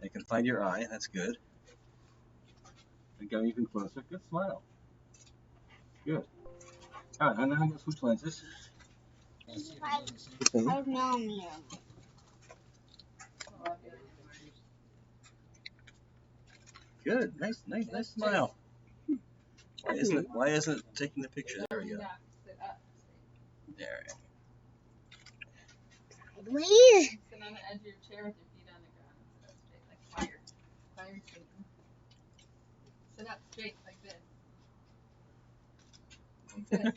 I can find your eye. That's good. I go even closer. Good smile. Good. All right, I'm now gonna switch lenses. 5 millimeter. Good. Nice smile. Why isn't it taking the picture? There we go. There. Please. Sit on the edge of your chair with your feet on the ground. Sit up straight like fire. Fire Satan. Sit up straight like this. Sit up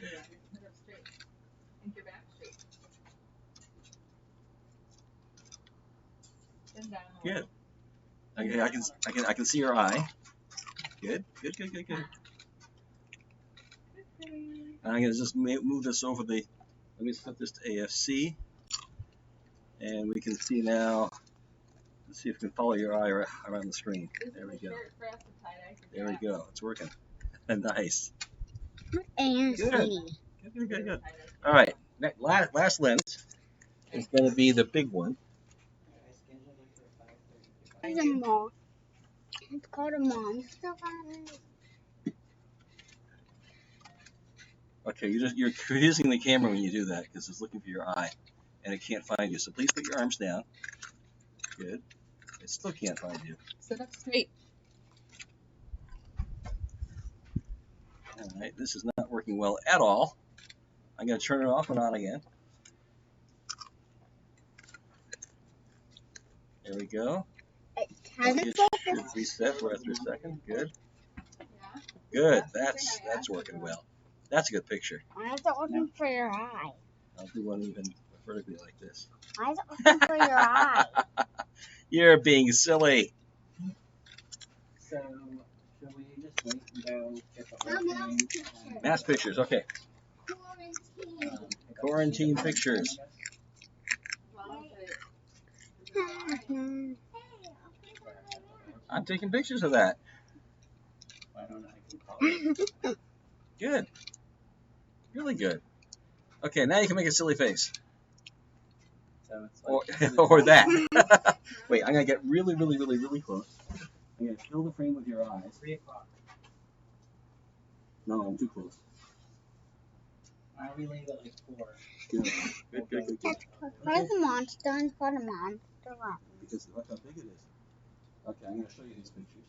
straight. Think your back straight. Sit down. Good. Okay, I can see your eye. Good. And I'm gonna just move this over the. Let me set this to AFC, and we can see now. Let's see if we can follow your eye around the screen. There we go. There we go. It's working. Nice. And Good. All right. Last lens is going to be the big one. it's a mom. It's called a monster one. Okay, you're confusing the camera when you do that because it's looking for your eye and it can't find you. So please put your arms down. Good. It still can't find you. Sit up straight. All right, this is not working well at all. I'm going to turn it off and on again. There we go. It hasn't It should focused. reset right after a second. Good. Yeah. Good. That's working well. That's a good picture. Why is it looking for your eye? I'll do one even vertically like this. Why is it looking for your eye? You're being silly. So, should we just wait and go get the whole thing? Mass pictures. Okay. Quarantine pictures. I'm taking pictures of that. Why don't I call it? Good. Really good. Okay, now you can make a silly face. So it's Or, like, or that. Wait, I'm going to get really close. I'm going to fill the frame with your eyes. 3 o'clock. No, I'm too close. We leave at like 4. Good. Where's the monster? It's called a monster one. Because look how big it is. Okay, I'm going to show you these pictures.